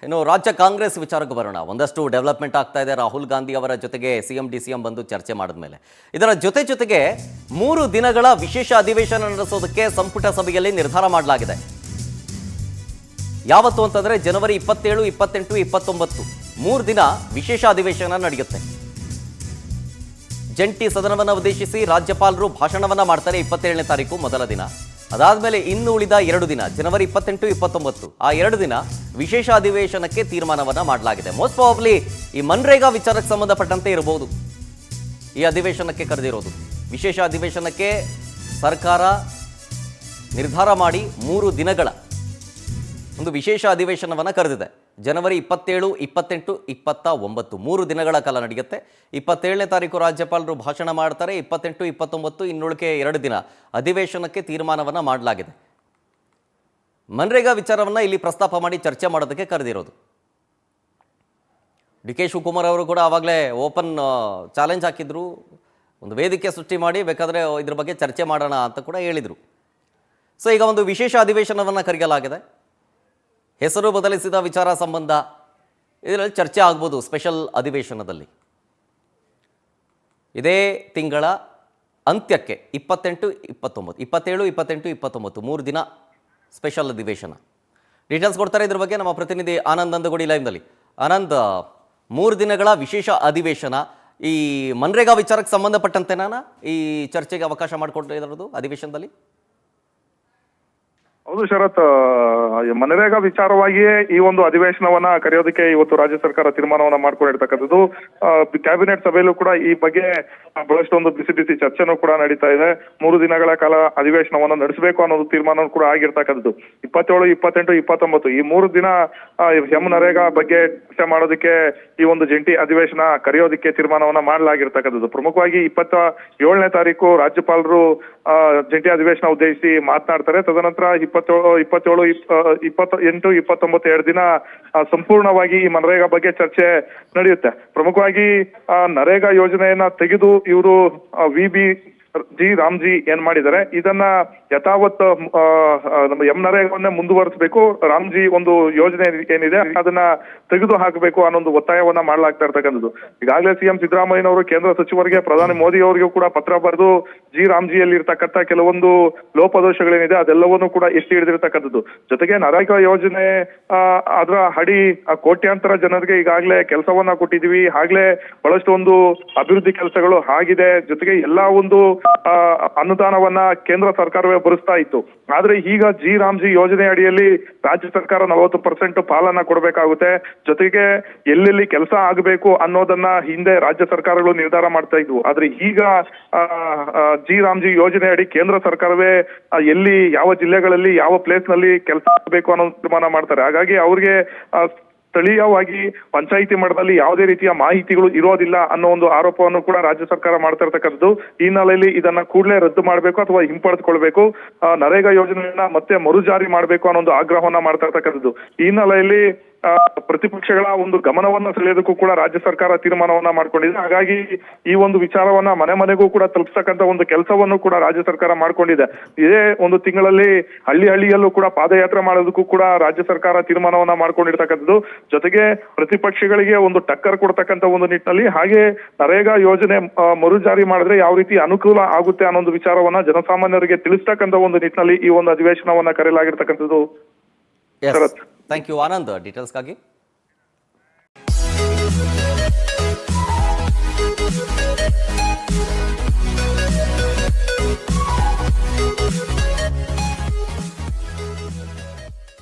ಇನ್ನು ರಾಜ್ಯ ಕಾಂಗ್ರೆಸ್ ವಿಚಾರಕ್ಕೆ ಬರೋಣ. ಒಂದಷ್ಟು ಡೆವಲಪ್ಮೆಂಟ್ ಆಗ್ತಾ ಇದೆ. ರಾಹುಲ್ ಗಾಂಧಿ ಅವರ ಜೊತೆಗೆ ಸಿಎಂ ಡಿಸಿಎಂ ಬಂದು ಚರ್ಚೆ ಮಾಡಿದ ಮೇಲೆ ಇದರ ಜೊತೆಗೆ 3 ದಿನಗಳ ವಿಶೇಷ ಅಧಿವೇಶನ ನಡೆಸೋದಕ್ಕೆ ಸಂಪುಟ ಸಭೆಯಲ್ಲಿ ನಿರ್ಧಾರ ಮಾಡಲಾಗಿದೆ. ಯಾವತ್ತು ಅಂತಂದ್ರೆ ಜನವರಿ 27, 28, 29 3 ದಿನ ವಿಶೇಷ ಅಧಿವೇಶನ ನಡೆಯುತ್ತೆ. ಜಂಟಿ ಸದನವನ್ನು ಉದ್ದೇಶಿಸಿ ರಾಜ್ಯಪಾಲರು ಭಾಷಣವನ್ನ ಮಾಡ್ತಾರೆ 27ನೇ ತಾರೀಕು ಮೊದಲ ದಿನ. ಅದಾದ್ಮೇಲೆ ಇನ್ನು ಉಳಿದ 2 ದಿನ ಜನವರಿ 28, 29 ಆ 2 ದಿನ ವಿಶೇಷ ಅಧಿವೇಶನಕ್ಕೆ ತೀರ್ಮಾನವನ್ನ ಮಾಡಲಾಗಿದೆ. ಮೋಸ್ಟ್ ಪ್ರಾಬಬ್ಲಿ ಈ ಮನ್ರೇಗಾ ವಿಚಾರಕ್ಕೆ ಸಂಬಂಧಪಟ್ಟಂತೆ ಇರಬಹುದು ಈ ಅಧಿವೇಶನಕ್ಕೆ ಕರೆದಿರೋದು. ವಿಶೇಷ ಅಧಿವೇಶನಕ್ಕೆ ಸರ್ಕಾರ ನಿರ್ಧಾರ ಮಾಡಿ 3 ದಿನಗಳ ಒಂದು ವಿಶೇಷ ಅಧಿವೇಶನವನ್ನು ಕರೆದಿದೆ. ಜನವರಿ 27, 28, 29 3 ದಿನಗಳ ಕಾಲ ನಡೆಯುತ್ತೆ. 27ನೇ ತಾರೀಕು ರಾಜ್ಯಪಾಲರು ಭಾಷಣ ಮಾಡ್ತಾರೆ. 28, 29 ಇನ್ನುಳಿಕೆ 2 ದಿನ ಅಧಿವೇಶನಕ್ಕೆ ತೀರ್ಮಾನವನ್ನು ಮಾಡಲಾಗಿದೆ. ಮನ್ರೇಗಾ ವಿಚಾರವನ್ನು ಇಲ್ಲಿ ಪ್ರಸ್ತಾಪ ಮಾಡಿ ಚರ್ಚೆ ಮಾಡೋದಕ್ಕೆ ಕರೆದಿರೋದು. ಡಿ ಕೆ ಶಿವಕುಮಾರ್ ಅವರು ಕೂಡ ಆವಾಗಲೇ ಓಪನ್ ಚಾಲೆಂಜ್ ಹಾಕಿದ್ರು. ಒಂದು ವೇದಿಕೆ ಸೃಷ್ಟಿ ಮಾಡಿ ಬೇಕಾದರೆ ಇದ್ರ ಬಗ್ಗೆ ಚರ್ಚೆ ಮಾಡೋಣ ಅಂತ ಕೂಡ ಹೇಳಿದರು. ಸೊ ಈಗ ಒಂದು ವಿಶೇಷ ಅಧಿವೇಶನವನ್ನು ಕರೆಯಲಾಗಿದೆ. ಹೆಸರು ಬದಲಿಸಿದ ವಿಚಾರ ಸಂಬಂಧ ಇದರಲ್ಲಿ ಚರ್ಚೆ ಆಗ್ಬೋದು ಸ್ಪೆಷಲ್ ಅಧಿವೇಶನದಲ್ಲಿ. ಇದೇ ತಿಂಗಳ ಅಂತ್ಯಕ್ಕೆ 28, 29, 27, 28, 29 3 ದಿನ ಸ್ಪೆಷಲ್ ಅಧಿವೇಶನ. ಡೀಟೇಲ್ಸ್ ಕೊಡ್ತಾರೆ ಇದ್ರ ಬಗ್ಗೆ ನಮ್ಮ ಪ್ರತಿನಿಧಿ ಆನಂದ್ ನಂದಗುಡಿ ಲೈವ್ನಲ್ಲಿ. ಆನಂದ್, 3 ದಿನಗಳ ವಿಶೇಷ ಅಧಿವೇಶನ ಈ ಮನ್ರೇಗಾ ವಿಚಾರಕ್ಕೆ ಸಂಬಂಧಪಟ್ಟಂತೆ ಈ ಚರ್ಚೆಗೆ ಅವಕಾಶ ಮಾಡಿಕೊಟ್ಟಿರೋದು ಅಧಿವೇಶನದಲ್ಲಿ. ಹೌದು ಶರತ್, ಮನರೇಗಾ ವಿಚಾರವಾಗಿಯೇ ಈ ಒಂದು ಅಧಿವೇಶನವನ್ನ ಕರೆಯೋದಕ್ಕೆ ಇವತ್ತು ರಾಜ್ಯ ಸರ್ಕಾರ ತೀರ್ಮಾನವನ್ನ ಮಾಡ್ಕೊಂಡಿರ್ತಕ್ಕಂಥದ್ದು. ಕ್ಯಾಬಿನೆಟ್ ಸಭೆಯಲ್ಲೂ ಕೂಡ ಈ ಬಗ್ಗೆ ಬಹಳಷ್ಟು ಒಂದು ಬಿಸಿ ಚರ್ಚೆನೂ ಕೂಡ ನಡೀತಾ ಇದೆ. 3 ದಿನಗಳ ಕಾಲ ಅಧಿವೇಶನವನ್ನ ನಡೆಸಬೇಕು ಅನ್ನೋದು ತೀರ್ಮಾನ ಕೂಡ ಆಗಿರ್ತಕ್ಕಂಥದ್ದು. 27, 28, 29 ಈ 3 ದಿನ ನರೇಗಾ ಬಗ್ಗೆ ಚರ್ಚೆ ಮಾಡೋದಕ್ಕೆ ಈ ಒಂದು ಜಂಟಿ ಅಧಿವೇಶನ ಕರೆಯೋದಕ್ಕೆ ತೀರ್ಮಾನವನ್ನ ಮಾಡಲಾಗಿರ್ತಕ್ಕಂಥದ್ದು. ಪ್ರಮುಖವಾಗಿ 27ನೇ ತಾರೀಕು ರಾಜ್ಯಪಾಲರು ಜಂಟಿ ಅಧಿವೇಶನ ಉದ್ದೇಶಿಸಿ ಮಾತನಾಡ್ತಾರೆ. ತದನಂತರ 27, 28, 29 2 ದಿನ ಸಂಪೂರ್ಣವಾಗಿ ಈ ಮನರೇಗಾ ಬಗ್ಗೆ ಚರ್ಚೆ ನಡೆಯುತ್ತೆ. ಪ್ರಮುಖವಾಗಿ ನರೇಗಾ ಯೋಜನೆಯನ್ನ ತೆಗೆದು ಇವರು ಜಿ ರಾಮ್ಜಿ ಏನ್ ಮಾಡಿದ್ದಾರೆ, ಇದನ್ನ ಯಥಾವತ್ ನಮ್ಮ ನರೇಗಾವನ್ನೇ ಮುಂದುವರಿಸಬೇಕು. ರಾಮ್ಜಿ ಒಂದು ಯೋಜನೆ ಏನಿದೆ ಅದನ್ನ ತೆಗೆದು ಹಾಕಬೇಕು ಅನ್ನೋ ಒಂದು ಒತ್ತಾಯವನ್ನ ಮಾಡಲಾಗ್ತಾ ಇರ್ತಕ್ಕಂಥದ್ದು. ಈಗಾಗಲೇ ಸಿಎಂ ಸಿದ್ದರಾಮಯ್ಯನವರು ಕೇಂದ್ರ ಸಚಿವರಿಗೆ, ಪ್ರಧಾನಿ ಮೋದಿ ಅವರಿಗೂ ಕೂಡ ಪತ್ರ ಬರೆದು ಜಿ ರಾಮ್ಜಿಯಲ್ಲಿ ಇರ್ತಕ್ಕಂಥ ಕೆಲವೊಂದು ಲೋಪದೋಷಗಳೇನಿದೆ ಅದೆಲ್ಲವನ್ನೂ ಕೂಡ ಎತ್ತಿ ಹಿಡಿದಿರ್ತಕ್ಕಂಥದ್ದು. ಜೊತೆಗೆ ನರೇಗಾ ಯೋಜನೆ ಅದರ ಅಡಿ ಕೋಟ್ಯಾಂತರ ಜನರಿಗೆ ಈಗಾಗಲೇ ಕೆಲಸವನ್ನ ಕೊಟ್ಟಿದೀವಿ, ಆಗ್ಲೇ ಬಹಳಷ್ಟು ಒಂದು ಅಭಿವೃದ್ಧಿ ಕೆಲಸಗಳು ಆಗಿದೆ. ಜೊತೆಗೆ ಎಲ್ಲಾ ಒಂದು ಅನುದಾನವನ್ನ ಕೇಂದ್ರ ಸರ್ಕಾರವೇ ಭರಿಸ್ತಾ ಇತ್ತು. ಆದ್ರೆ ಈಗ ಜಿ ರಾಮ್ಜಿ ಯೋಜನೆ ಅಡಿಯಲ್ಲಿ ರಾಜ್ಯ ಸರ್ಕಾರ 40% ಪಾಲನ್ನ ಕೊಡಬೇಕಾಗುತ್ತೆ. ಜೊತೆಗೆ ಎಲ್ಲೆಲ್ಲಿ ಕೆಲಸ ಆಗಬೇಕು ಅನ್ನೋದನ್ನ ಹಿಂದೆ ರಾಜ್ಯ ಸರ್ಕಾರಗಳು ನಿರ್ಧಾರ ಮಾಡ್ತಾ ಇದ್ವು. ಆದ್ರೆ ಈಗ ಜಿ ರಾಮ್ಜಿ ಯೋಜನೆ ಅಡಿ ಕೇಂದ್ರ ಸರ್ಕಾರವೇ ಎಲ್ಲಿ ಯಾವ ಜಿಲ್ಲೆಗಳಲ್ಲಿ ಯಾವ ಪ್ಲೇಸ್ ನಲ್ಲಿ ಕೆಲಸ ಆಗಬೇಕು ಅನ್ನೋ ತೀರ್ಮಾನ ಮಾಡ್ತಾರೆ. ಹಾಗಾಗಿ ಅವ್ರಿಗೆ ಸ್ಥಳೀಯವಾಗಿ ಪಂಚಾಯಿತಿ ಮಟ್ಟದಲ್ಲಿ ಯಾವುದೇ ರೀತಿಯ ಮಾಹಿತಿಗಳು ಇರೋದಿಲ್ಲ ಅನ್ನೋ ಒಂದು ಆರೋಪವನ್ನು ಕೂಡ ರಾಜ್ಯ ಸರ್ಕಾರ ಮಾಡ್ತಾ ಇರ್ತಕ್ಕಂಥದ್ದು. ಈ ಹಿನ್ನೆಲೆಯಲ್ಲಿ ಇದನ್ನ ಕೂಡಲೇ ರದ್ದು ಮಾಡಬೇಕು ಅಥವಾ ಹಿಂಪಡೆದುಕೊಳ್ಬೇಕು, ನರೇಗಾ ಯೋಜನೆಯನ್ನ ಮತ್ತೆ ಮರುಜಾರಿ ಮಾಡಬೇಕು ಅನ್ನೋ ಒಂದು ಆಗ್ರಹವನ್ನ ಮಾಡ್ತಾ ಇರ್ತಕ್ಕಂಥದ್ದು. ಈ ಹಿನ್ನೆಲೆಯಲ್ಲಿ ಪ್ರತಿಪಕ್ಷಗಳ ಒಂದು ಗಮನವನ್ನ ಸೆಳೆಯೋದಕ್ಕೂ ಕೂಡ ರಾಜ್ಯ ಸರ್ಕಾರ ತೀರ್ಮಾನವನ್ನ ಮಾಡ್ಕೊಂಡಿದೆ. ಹಾಗಾಗಿ ಈ ಒಂದು ವಿಚಾರವನ್ನ ಮನೆಗೂ ಕೂಡ ತಲುಪಿಸ್ತಕ್ಕಂಥ ಒಂದು ಕೆಲಸವನ್ನು ಕೂಡ ರಾಜ್ಯ ಸರ್ಕಾರ ಮಾಡ್ಕೊಂಡಿದೆ. ಇದೇ ಒಂದು ತಿಂಗಳಲ್ಲಿ ಹಳ್ಳಿಯಲ್ಲೂ ಕೂಡ ಪಾದಯಾತ್ರೆ ಮಾಡೋದಕ್ಕೂ ಕೂಡ ರಾಜ್ಯ ಸರ್ಕಾರ ತೀರ್ಮಾನವನ್ನ ಮಾಡ್ಕೊಂಡಿರ್ತಕ್ಕಂಥದ್ದು. ಜೊತೆಗೆ ಪ್ರತಿಪಕ್ಷಗಳಿಗೆ ಒಂದು ಟಕ್ಕರ್ ಕೊಡ್ತಕ್ಕಂಥ ಒಂದು ನಿಟ್ಟಿನಲ್ಲಿ, ಹಾಗೆ ನರೇಗಾ ಯೋಜನೆ ಮರುಜಾರಿ ಮಾಡಿದ್ರೆ ಯಾವ ರೀತಿ ಅನುಕೂಲ ಆಗುತ್ತೆ ಅನ್ನೋ ಒಂದು ವಿಚಾರವನ್ನ ಜನಸಾಮಾನ್ಯರಿಗೆ ತಿಳಿಸ್ತಕ್ಕಂಥ ಒಂದು ನಿಟ್ಟಿನಲ್ಲಿ ಈ ಒಂದು ಅಧಿವೇಶನವನ್ನ ಕರೆಯಲಾಗಿರ್ತಕ್ಕಂಥದ್ದು. Thank you Anand ಡೀಟೇಲ್ಸ್ಗಾಗಿ.